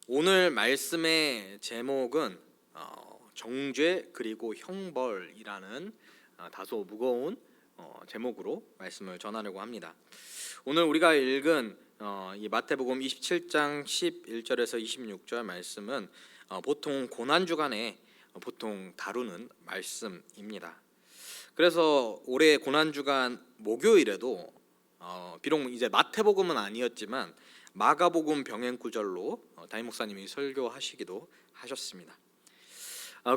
오늘 말씀의 제목은 정죄 그리고 형벌이라는 다소 무거운 제목으로 말씀을 전하려고 합니다. 오늘 우리가 읽은 이 마태복음 27장 11절에서 26절 말씀은 보통 고난 주간에 보통 다루는 말씀입니다. 그래서 올해 고난 주간 목요일에도 비록 이제 마태복음은 아니었지만 마가복음 병행 구절로 담임 목사님이 설교하시기도 하셨습니다.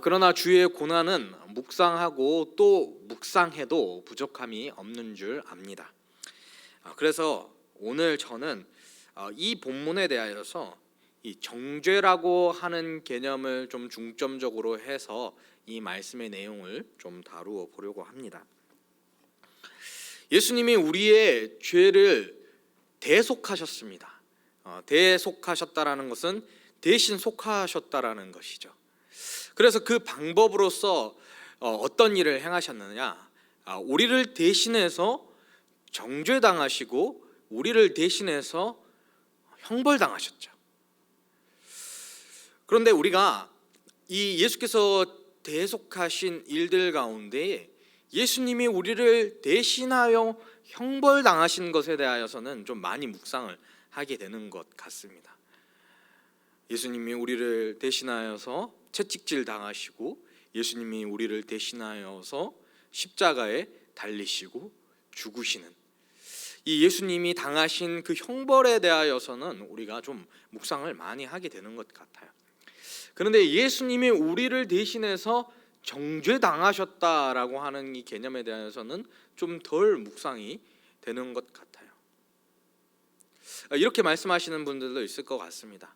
그러나 주의 고난은 묵상하고 또 묵상해도 부족함이 없는 줄 압니다. 그래서 오늘 저는 이 본문에 대하여서 이 정죄라고 하는 개념을 좀 중점적으로 해서 이 말씀의 내용을 좀 다루어 보려고 합니다. 예수님이 우리의 죄를 대속하셨습니다. 대속하셨다라는 것은 대신 속하셨다라는 것이죠. 그래서 그 방법으로서 어떤 일을 행하셨느냐? 우리를 대신해서 정죄당하시고 우리를 대신해서 형벌당하셨죠. 그런데 우리가 이 예수께서 대속하신 일들 가운데 예수님이 우리를 대신하여 형벌당하신 것에 대하여서는 좀 많이 묵상을 하게 되는 것 같습니다. 예수님이 우리를 대신하여서 채찍질 당하시고 예수님이 우리를 대신하여서 십자가에 달리시고 죽으시는 이 예수님이 당하신 그 형벌에 대하여서는 우리가 좀 묵상을 많이 하게 되는 것 같아요. 그런데 예수님이 우리를 대신해서 정죄당하셨다라고 하는 이 개념에 대해서는 좀 덜 묵상이 되는 것 같아요. 이렇게 말씀하시는 분들도 있을 것 같습니다.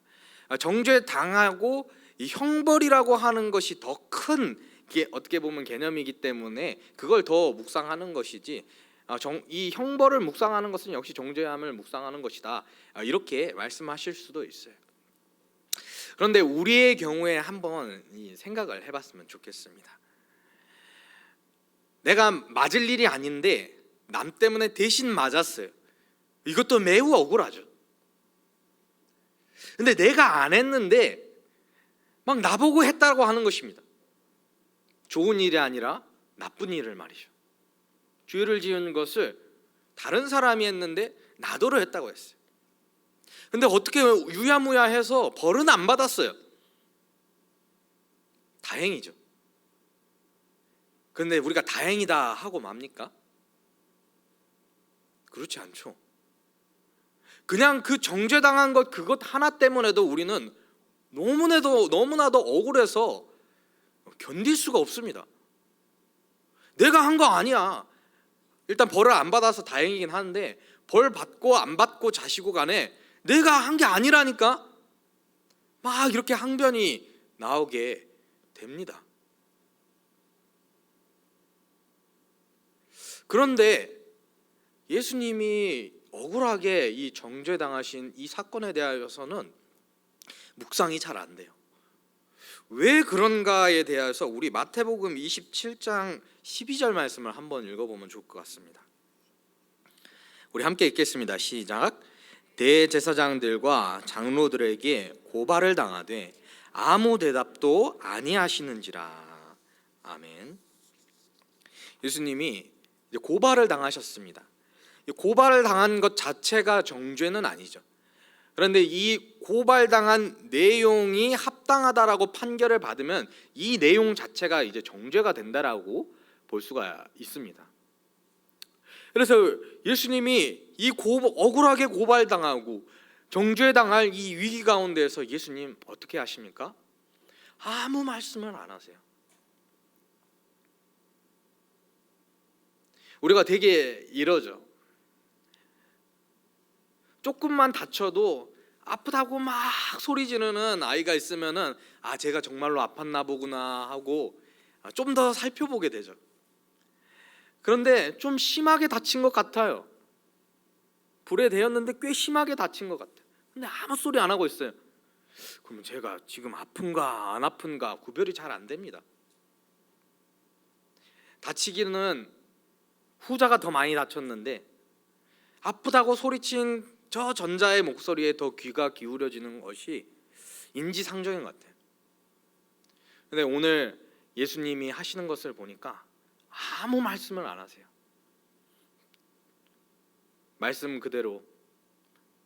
정죄당하고 이 형벌이라고 하는 것이 더 큰 어떻게 보면 개념이기 때문에 그걸 더 묵상하는 것이지 이 형벌을 묵상하는 것은 역시 정죄함을 묵상하는 것이다, 이렇게 말씀하실 수도 있어요. 그런데 우리의 경우에 한번 생각을 해봤으면 좋겠습니다. 내가 맞을 일이 아닌데 남 때문에 대신 맞았어요. 이것도 매우 억울하죠. 근데 내가 안 했는데 막 나보고 했다고 하는 것입니다. 좋은 일이 아니라 나쁜 일을 말이죠. 죄를 지은 것을 다른 사람이 했는데 나더러 했다고 했어요. 근데 어떻게 유야무야해서 벌은 안 받았어요. 다행이죠. 근데 우리가 다행이다 하고 맙니까? 그렇지 않죠. 그냥 그 정죄당한 것 그것 하나 때문에도 우리는 너무나도 억울해서 견딜 수가 없습니다. 내가 한 거 아니야. 일단 벌을 안 받아서 다행이긴 한데 벌 받고 안 받고 자시고 간에 내가 한 게 아니라니까 막 이렇게 항변이 나오게 됩니다. 그런데 예수님이 억울하게 이 정죄당하신 이 사건에 대하여서는 묵상이 잘 안 돼요. 왜 그런가에 대해서 우리 마태복음 27장 12절 말씀을 한번 읽어보면 좋을 것 같습니다. 우리 함께 읽겠습니다. 시작. 대제사장들과 장로들에게 고발을 당하되 아무 대답도 아니하시는지라. 아멘. 예수님이 고발을 당하셨습니다. 고발을 당한 것 자체가 정죄는 아니죠. 그런데 이 고발당한 내용이 합당하다라고 판결을 받으면 이 내용 자체가 이제 정죄가 된다라고 볼 수가 있습니다. 그래서 예수님이 억울하게 고발당하고 정죄당할 이 위기 가운데에서 예수님 어떻게 하십니까? 아무 말씀을 안 하세요. 우리가 되게 이러죠. 조금만 다쳐도 아프다고 막 소리 지르는 아이가 있으면은 제가 정말로 아팠나 보구나 하고 좀 더 살펴보게 되죠. 그런데 좀 심하게 다친 것 같아요. 불에 대었는데 꽤 심하게 다친 것 같아요. 근데 아무 소리 안 하고 있어요. 그러면 제가 지금 아픈가 안 아픈가 구별이 잘 안 됩니다. 다치기는 후자가 더 많이 다쳤는데 아프다고 소리친 저 전자의 목소리에 더 귀가 기울여지는 것이 인지상정인 것 같아요. 근데 오늘 예수님이 하시는 것을 보니까 아무 말씀을 안 하세요. 말씀 그대로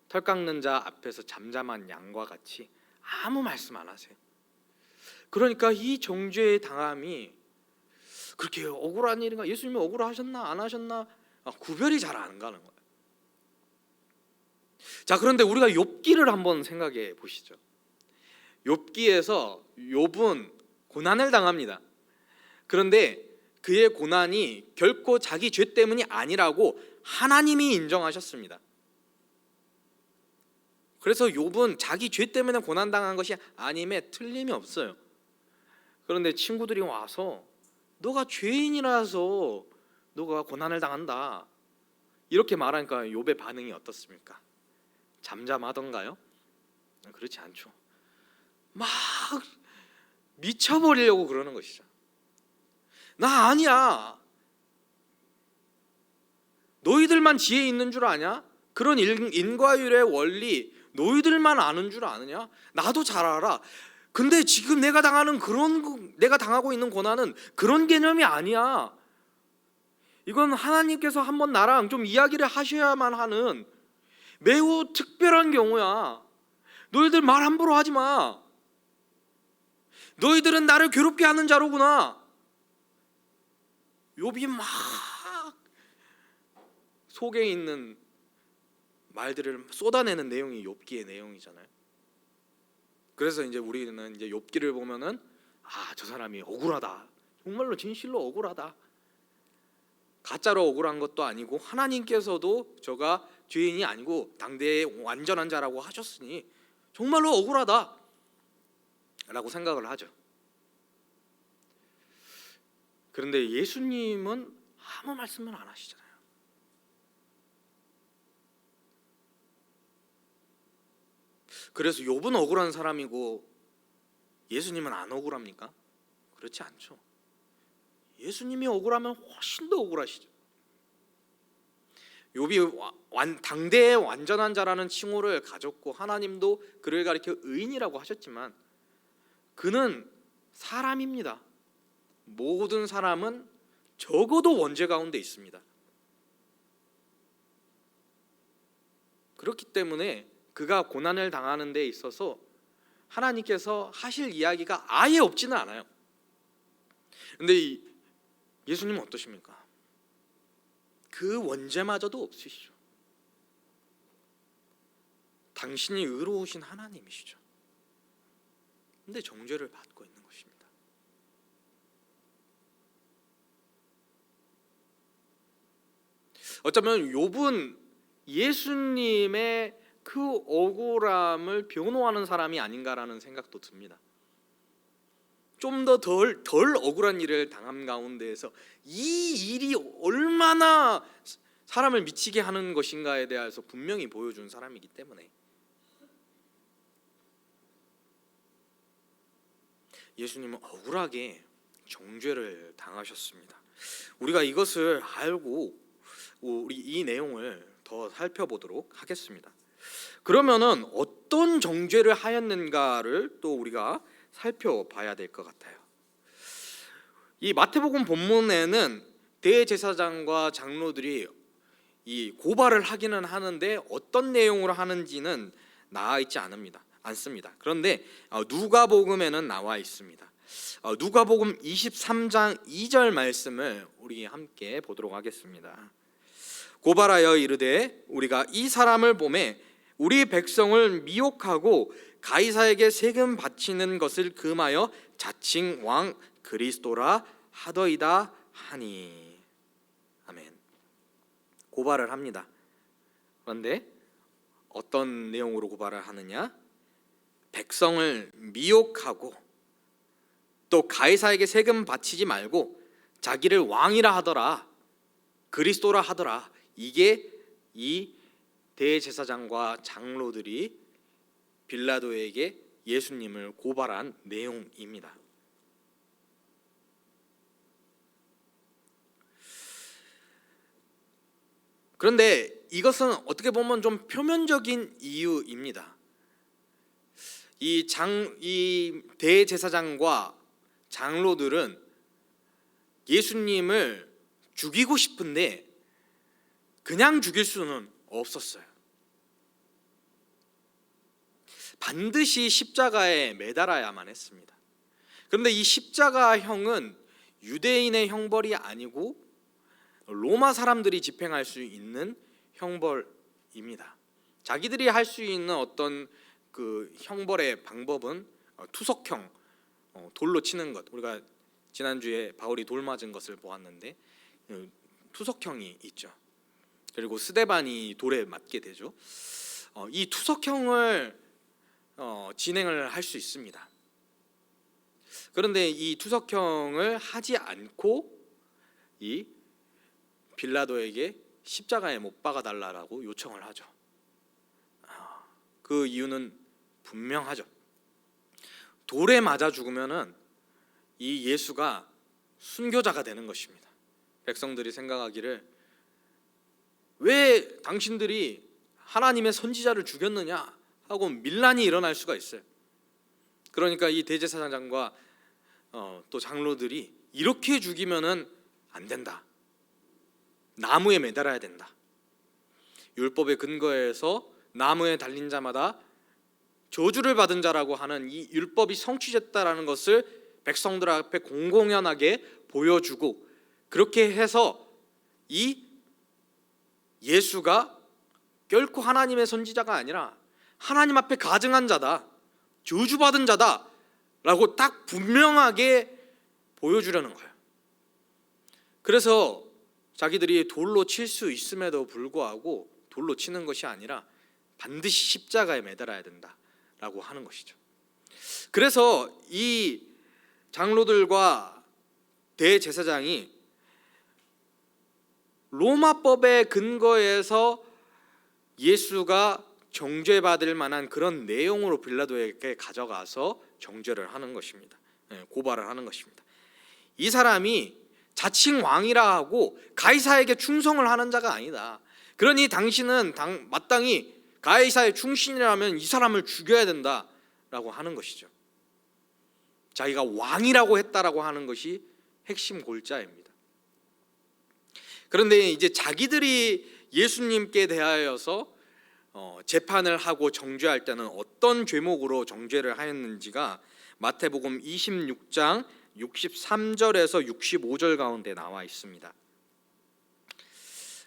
털 깎는 자 앞에서 잠잠한 양과 같이 아무 말씀 안 하세요. 그러니까 이 정죄의 당함이 그렇게 억울한 일인가? 예수님이 억울하셨나 안 하셨나 구별이 잘 안 가는 거예요. 자, 그런데 우리가 욥기를 한번 생각해 보시죠. 욥기에서 욥은 고난을 당합니다. 그런데 그의 고난이 결코 자기 죄 때문이 아니라고 하나님이 인정하셨습니다. 그래서 욥은 자기 죄 때문에 고난당한 것이 아님에 틀림이 없어요. 그런데 친구들이 와서 너가 죄인이라서 너가 고난을 당한다 이렇게 말하니까 욥의 반응이 어떻습니까? 잠잠하던가요? 그렇지 않죠. 막 미쳐버리려고 그러는 것이죠. 나 아니야. 너희들만 지혜 있는 줄 아냐? 그런 인과율의 원리 너희들만 아는 줄 아느냐? 나도 잘 알아. 근데 지금 내가 당하고 있는 고난은 그런 개념이 아니야. 이건 하나님께서 한번 나랑 좀 이야기를 하셔야만 하는 매우 특별한 경우야. 너희들 말 함부로 하지 마. 너희들은 나를 괴롭게 하는 자로구나. 욥이 막 속에 있는 말들을 쏟아내는 내용이 욥기의 내용이잖아요. 그래서 이제 우리는 이제 욥기를 보면은 저 사람이 억울하다. 정말로 진실로 억울하다. 가짜로 억울한 것도 아니고 하나님께서도 저가 죄인이 아니고 당대의 완전한 자라고 하셨으니 정말로 억울하다 라고 생각을 하죠. 그런데 예수님은 아무 말씀을 안 하시잖아요. 그래서 욥은 억울한 사람이고 예수님은 안 억울합니까? 그렇지 않죠. 예수님이 억울하면 훨씬 더 억울하시죠. 욥이 당대의 완전한 자라는 칭호를 가졌고 하나님도 그를 가리켜 의인이라고 하셨지만 그는 사람입니다. 모든 사람은 적어도 원죄 가운데 있습니다. 그렇기 때문에 그가 고난을 당하는 데 있어서 하나님께서 하실 이야기가 아예 없지는 않아요. 그런데 예수님은 어떠십니까? 그 원죄마저도 없으시죠. 당신이 의로우신 하나님이시죠. 근데 정죄를 받고 있는 것입니다. 어쩌면 욥은 예수님의 그 억울함을 변호하는 사람이 아닌가라는 생각도 듭니다. 좀 더 덜 억울한 일을 당한 가운데에서 이 일이 얼마나 사람을 미치게 하는 것인가에 대해서 분명히 보여준 사람이기 때문에 예수님은 억울하게 정죄를 당하셨습니다. 우리가 이것을 알고 우리 이 내용을 더 살펴보도록 하겠습니다. 그러면은 어떤 정죄를 하였는가를 또 우리가 살펴봐야 될 것 같아요. 이 마태복음 본문에는 대제사장과 장로들이 이 고발을 하기는 하는데 어떤 내용으로 하는지는 나와 있지 않습니다. 그런데 누가복음에는 나와 있습니다. 누가복음 23장 2절 말씀을 우리 함께 보도록 하겠습니다. 고발하여 이르되 우리가 이 사람을 보매 우리 백성을 미혹하고 가이사에게 세금 바치는 것을 금하여 자칭 왕 그리스도라 하더이다 하니. 아멘. 고발을 합니다. 그런데 어떤 내용으로 고발을 하느냐? 백성을 미혹하고 또 가이사에게 세금 바치지 말고 자기를 왕이라 하더라, 그리스도라 하더라. 이게 이 대제사장과 장로들이 빌라도에게 예수님을 고발한 내용입니다. 그런데 이것은 어떻게 보면 좀 표면적인 이유입니다. 이 대제사장과 장로들은 예수님을 죽이고 싶은데 그냥 죽일 수는 없었어요. 반드시 십자가에 매달아야만 했습니다. 그런데 이 십자가형은 유대인의 형벌이 아니고 로마 사람들이 집행할 수 있는 형벌입니다. 자기들이 할 수 있는 어떤 그 형벌의 방법은 투석형, 돌로 치는 것. 우리가 지난주에 바울이 돌 맞은 것을 보았는데 투석형이 있죠. 그리고 스데반이 돌에 맞게 되죠. 이 투석형을 진행을 할 수 있습니다. 그런데 이 투석형을 하지 않고 이 빌라도에게 십자가에 못 박아 달라고 요청을 하죠. 그 이유는 분명하죠. 돌에 맞아 죽으면은 이 예수가 순교자가 되는 것입니다. 백성들이 생각하기를 왜 당신들이 하나님의 선지자를 죽였느냐 하고 밀란이 일어날 수가 있어요. 그러니까 이 대제사장과 또 장로들이 이렇게 죽이면은 안 된다. 나무에 매달아야 된다. 율법의 근거에서 나무에 달린 자마다 저주를 받은 자라고 하는 이 율법이 성취됐다라는 것을 백성들 앞에 공공연하게 보여주고, 그렇게 해서 이 예수가 결코 하나님의 선지자가 아니라 하나님 앞에 가증한 자다, 저주받은 자다 라고 딱 분명하게 보여주려는 거예요. 그래서 자기들이 돌로 칠 수 있음에도 불구하고 돌로 치는 것이 아니라 반드시 십자가에 매달아야 된다라고 하는 것이죠. 그래서 이 장로들과 대제사장이 로마법의 근거에서 예수가 정죄받을 만한 그런 내용으로 빌라도에게 가져가서 정죄를 하는 것입니다. 고발을 하는 것입니다. 이 사람이 자칭 왕이라 하고 가이사에게 충성을 하는 자가 아니다. 그러니 당신은 마땅히 가이사의 충신이라면 이 사람을 죽여야 된다라고 하는 것이죠. 자기가 왕이라고 했다라고 하는 것이 핵심 골자입니다. 그런데 이제 자기들이 예수님께 대하여서 재판을 하고 정죄할 때는 어떤 죄목으로 정죄를 하였는지가 마태복음 26장 63절에서 65절 가운데 나와 있습니다.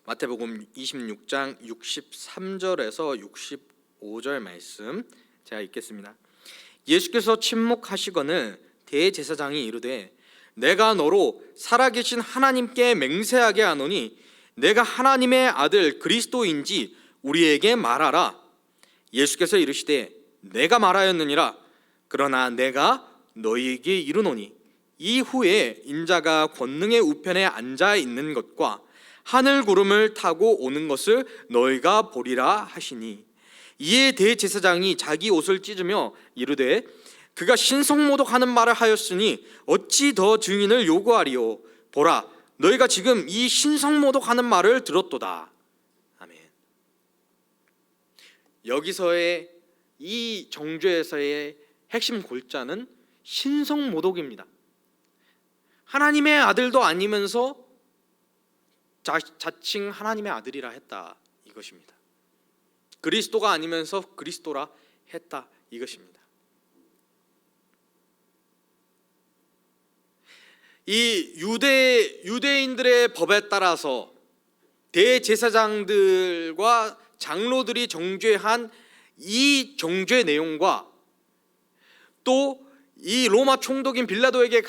마태복음 26장 63절에서 65절 말씀 제가 읽겠습니다. 예수께서 침묵하시거늘 대제사장이 이르되 내가 너로 살아계신 하나님께 맹세하게 하노니 내가 하나님의 아들 그리스도인지 우리에게 말하라. 예수께서 이르시되 내가 말하였느니라. 그러나 내가 너희에게 이르노니 이후에 인자가 권능의 우편에 앉아 있는 것과 하늘 구름을 타고 오는 것을 너희가 보리라 하시니, 이에 대제사장이 자기 옷을 찢으며 이르되 그가 신성모독하는 말을 하였으니 어찌 더 증인을 요구하리요. 보라, 너희가 지금 이 신성모독하는 말을 들었도다. 아멘. 여기서의 이 정죄에서의 핵심 골자는 신성모독입니다. 하나님의 아들도 아니면서 자칭 하나님의 아들이라 했다 이것입니다. 그리스도가 아니면서 그리스도라 했다 이것입니다. 이 유대인들의 법에 따라서 대제사장들과 장로들이 정죄한 이 정죄 내용과 또 이 로마 총독인 빌라도에게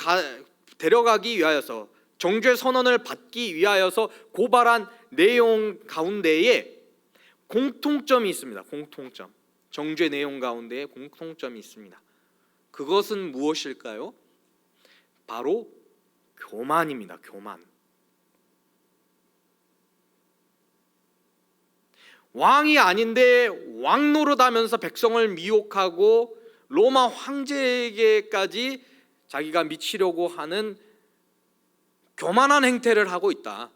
데려가기 위하여서 정죄 선언을 받기 위하여서 고발한 내용 가운데에 공통점이 있습니다. 공통점. 정죄 내용 가운데에 공통점이 있습니다. 그것은 무엇일까요? 바로 교만입니다. 교만. 왕이 아닌데 왕 노릇하면서 백성을 미혹하고 로마 황제에게까지 자기가 미치려고 하는 교만한 행태를 하고 있다.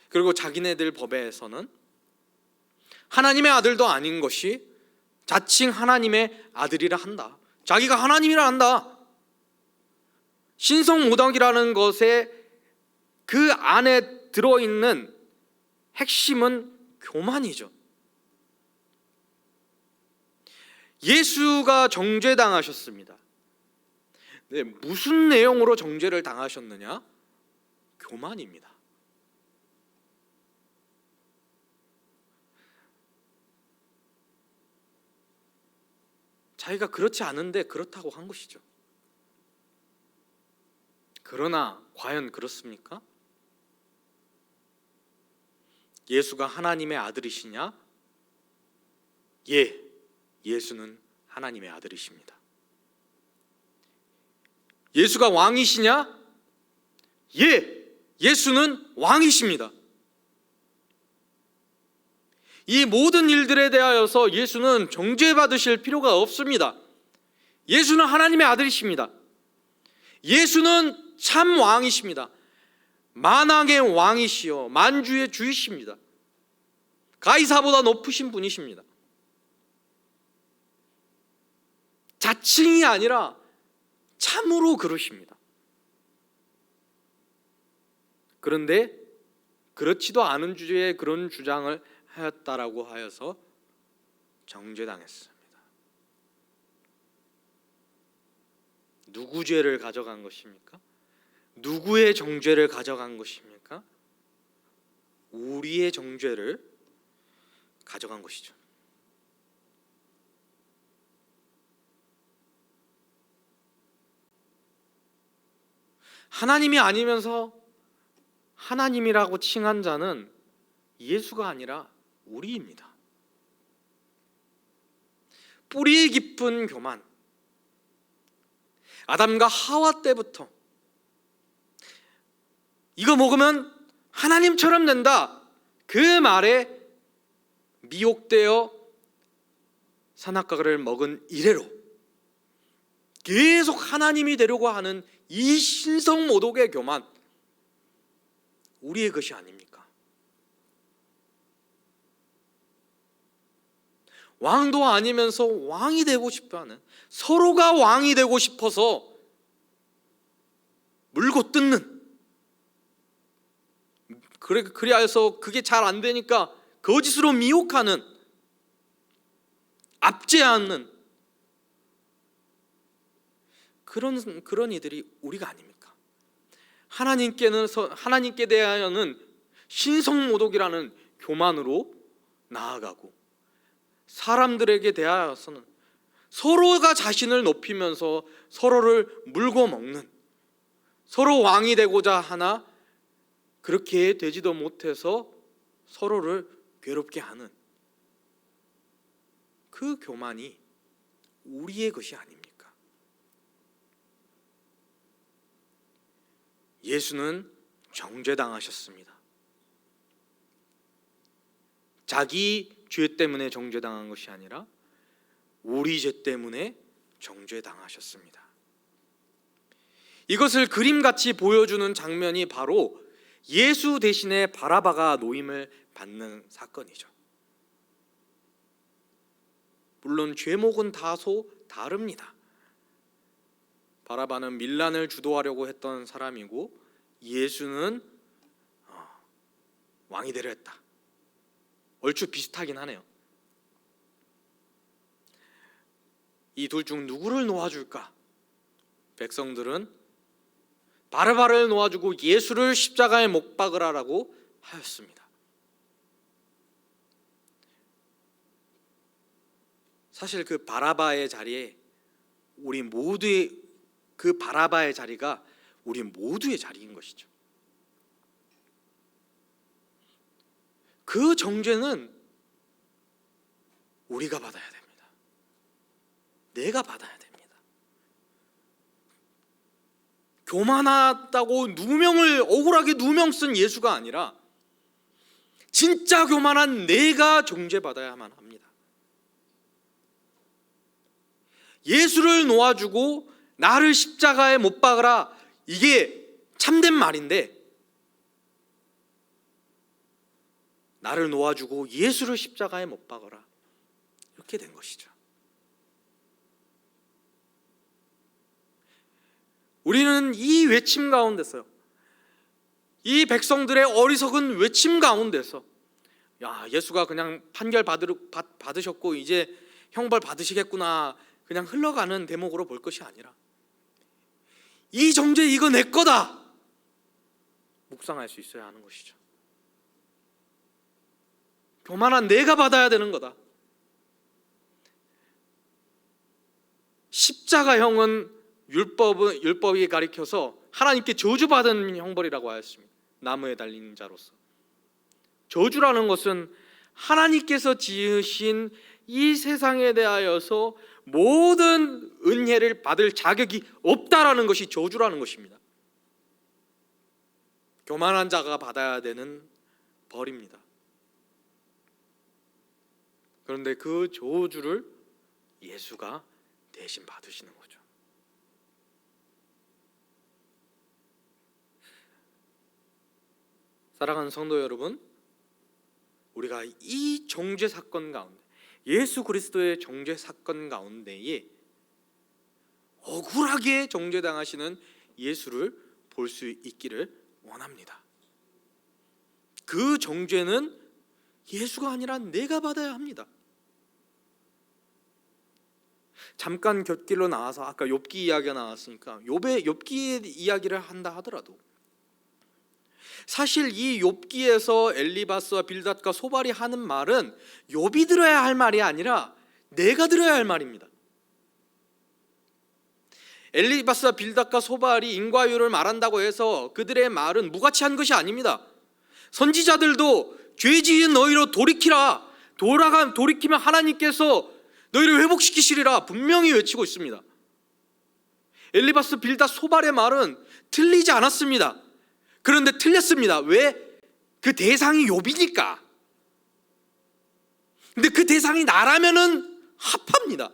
그리고 자기네들 법에서는 하나님의 아들도 아닌 것이 자칭 하나님의 아들이라 한다. 자기가 하나님이라 한다. 신성모독이라는 것에 그 안에 들어있는 핵심은 교만이죠. 예수가 정죄당하셨습니다. 네, 무슨 내용으로 정죄를 당하셨느냐? 교만입니다. 자기가 그렇지 않은데 그렇다고 한 것이죠. 그러나 과연 그렇습니까? 예수가 하나님의 아들이시냐? 예, 예수는 하나님의 아들이십니다. 예수가 왕이시냐? 예, 예수는 왕이십니다. 이 모든 일들에 대하여서 예수는 정죄받으실 필요가 없습니다. 예수는 하나님의 아들이십니다. 예수는 참 왕이십니다. 만왕의 왕이시여 만주의 주이십니다. 가이사보다 높으신 분이십니다. 자칭이 아니라 참으로 그러십니다. 그런데 그렇지도 않은 주제에 그런 주장을 하였다라고 하여서 정죄당했습니다. 누구 죄를 가져간 것입니까? 누구의 정죄를 가져간 것입니까? 우리의 정죄를 가져간 것이죠. 하나님이 아니면서 하나님이라고 칭한 자는 예수가 아니라 우리입니다. 뿌리 깊은 교만. 아담과 하와 때부터 이거 먹으면 하나님처럼 된다. 그 말에 미혹되어 선악과를 먹은 이래로 계속 하나님이 되려고 하는 이 신성모독의 교만, 우리의 것이 아닙니까? 왕도 아니면서 왕이 되고 싶어하는, 서로가 왕이 되고 싶어서 물고 뜯는, 그래서 그게 잘 안 되니까 거짓으로 미혹하는, 압제하는 그런 이들이 우리가 아닙니까? 하나님께 대하여는 신성모독이라는 교만으로 나아가고, 사람들에게 대하여서는 서로가 자신을 높이면서 서로를 물고 먹는, 서로 왕이 되고자 하나 그렇게 되지도 못해서 서로를 괴롭게 하는 그 교만이 우리의 것이 아닙니까? 예수는 정죄당하셨습니다. 자기 죄 때문에 정죄당한 것이 아니라 우리 죄 때문에 정죄당하셨습니다. 이것을 그림같이 보여주는 장면이 바로 예수 대신에 바라바가 노임을 받는 사건이죠. 물론 죄목은 다소 다릅니다. 바라바는 밀란을 주도하려고 했던 사람이고, 예수는 왕이 되려 했다. 얼추 비슷하긴 하네요. 이 둘 중 누구를 놓아줄까? 백성들은 바라바를 놓아주고 예수를 십자가에 못 박으라라고 하였습니다. 사실 그 바라바의 자리에 우리 모두의, 그 바라바의 자리가 우리 모두의 자리인 것이죠. 그 정죄는 우리가 받아야 됩니다. 내가 받아야 됩니다. 교만하다고 억울하게 누명 쓴 예수가 아니라 진짜 교만한 내가 정죄받아야만 합니다. 예수를 놓아주고 나를 십자가에 못 박으라, 이게 참된 말인데 나를 놓아주고 예수를 십자가에 못 박아라, 이렇게 된 것이죠. 우리는 이 외침 가운데서요, 이 백성들의 어리석은 외침 가운데서 예수가 그냥 판결 받으셨고 이제 형벌 받으시겠구나, 그냥 흘러가는 대목으로 볼 것이 아니라 이 정죄 이거 내 거다 묵상할 수 있어야 하는 것이죠. 교만한 내가 받아야 되는 거다. 십자가형은 율법이 가리켜서 하나님께 저주받은 형벌이라고 하였습니다. 나무에 달린 자로서. 저주라는 것은 하나님께서 지으신 이 세상에 대하여서 모든 은혜를 받을 자격이 없다라는 것이 저주라는 것입니다. 교만한 자가 받아야 되는 벌입니다. 그런데 그 저주를 예수가 대신 받으시는 거죠. 사랑하는 성도 여러분, 우리가 이 정죄 사건 가운데, 예수 그리스도의 정죄 사건 가운데에 억울하게 정죄당하시는 예수를 볼 수 있기를 원합니다. 그 정죄는 예수가 아니라 내가 받아야 합니다. 잠깐 곁길로 나와서 아까 욥기 이야기가 나왔으니까 욥기 이야기를 한다 하더라도 사실 이 욥기에서 엘리바스와 빌닷과 소발이 하는 말은 욥이 들어야 할 말이 아니라 내가 들어야 할 말입니다. 엘리바스와 빌닷과 소발이 인과율을 말한다고 해서 그들의 말은 무가치한 것이 아닙니다. 선지자들도 죄 지은 너희로 돌이키라, 돌이키면 하나님께서 너희를 회복시키시리라 분명히 외치고 있습니다. 엘리바스, 빌닷, 소발의 말은 틀리지 않았습니다. 그런데 틀렸습니다. 왜? 그 대상이 욥이니까. 근데 그 대상이 나라면은 합합니다.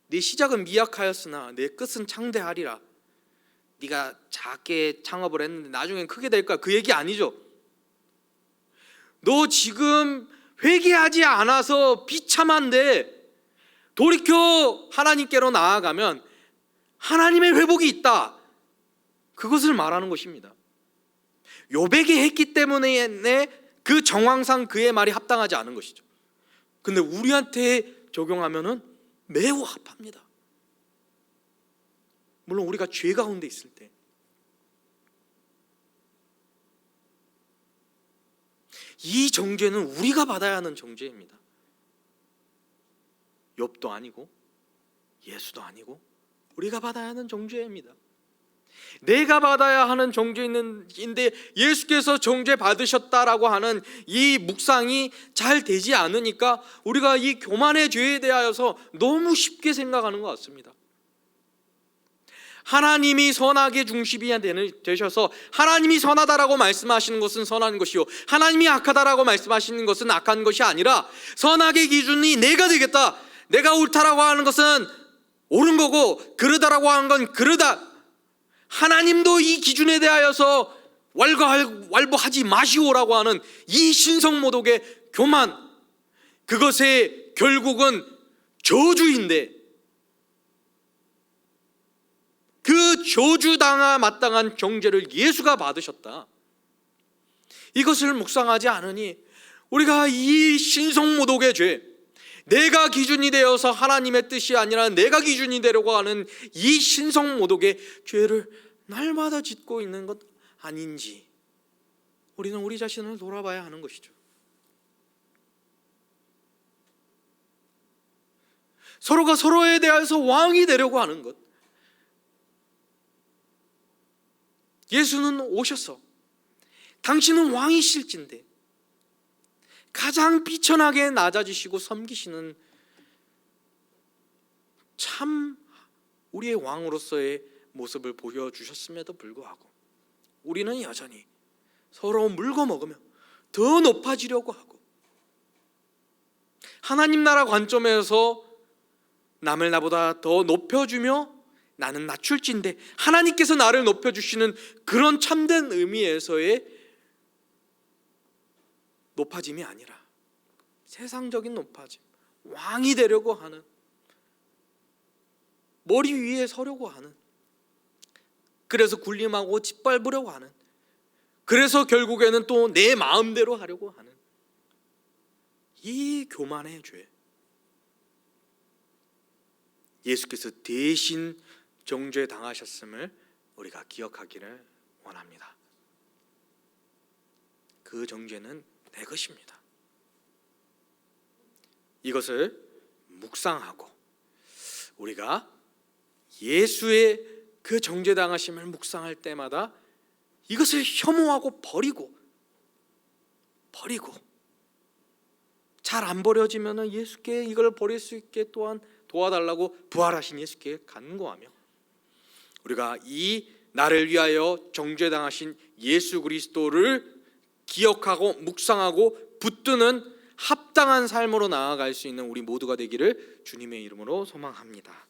네 시작은 미약하였으나 내 끝은 창대하리라. 네가 작게 창업을 했는데 나중엔 크게 될 거야, 그 얘기 아니죠. 너 지금 회개하지 않아서 비참한데 돌이켜 하나님께로 나아가면 하나님의 회복이 있다, 그것을 말하는 것입니다. 욥에게 했기 때문에 그 정황상 그의 말이 합당하지 않은 것이죠. 근데 우리한테 적용하면은 매우 합합니다. 물론 우리가 죄 가운데 있을 때. 이 정죄는 우리가 받아야 하는 정죄입니다. 욥도 아니고 예수도 아니고 우리가 받아야 하는 정죄입니다. 내가 받아야 하는 정죄인데 예수께서 정죄 받으셨다라고 하는 이 묵상이 잘 되지 않으니까 우리가 이 교만의 죄에 대하여서 너무 쉽게 생각하는 것 같습니다. 하나님이 선악의 중심이 되셔서 하나님이 선하다라고 말씀하시는 것은 선한 것이요, 하나님이 악하다라고 말씀하시는 것은 악한 것이 아니라 선악의 기준이 내가 되겠다, 내가 옳다라고 하는 것은 옳은 거고 그르다라고 하는 건 그르다, 하나님도 이 기준에 대하여서 왈부하지 마시오라고 하는 이 신성모독의 교만, 그것의 결국은 저주인데 그 저주당하 마땅한 정죄를 예수가 받으셨다, 이것을 묵상하지 않으니 우리가 이 신성모독의 죄, 내가 기준이 되어서 하나님의 뜻이 아니라 내가 기준이 되려고 하는 이 신성모독의 죄를 날마다 짓고 있는 것 아닌지 우리는 우리 자신을 돌아봐야 하는 것이죠. 서로가 서로에 대해서 왕이 되려고 하는 것, 예수는 오셔서 당신은 왕이실진데 가장 비천하게 낮아지시고 섬기시는 참 우리의 왕으로서의 모습을 보여주셨음에도 불구하고 우리는 여전히 서로 물고 먹으며 더 높아지려고 하고, 하나님 나라 관점에서 남을 나보다 더 높여주며 나는 낮출진데 하나님께서 나를 높여주시는 그런 참된 의미에서의 높아짐이 아니라 세상적인 높아짐, 왕이 되려고 하는, 머리 위에 서려고 하는, 그래서 군림하고 짓밟으려고 하는, 그래서 결국에는 또 내 마음대로 하려고 하는 이 교만의 죄, 예수께서 대신 정죄당하셨음을 우리가 기억하기를 원합니다. 그 정죄는 내 것입니다. 이것을 묵상하고 우리가 예수의 그 정죄당하심을 묵상할 때마다 이것을 혐오하고 버리고 잘 안 버려지면 예수께 이걸 버릴 수 있게 또한 도와달라고 부활하신 예수께 간구하며, 우리가 이 나를 위하여 정죄당하신 예수 그리스도를 기억하고 묵상하고 붙드는 합당한 삶으로 나아갈 수 있는 우리 모두가 되기를 주님의 이름으로 소망합니다.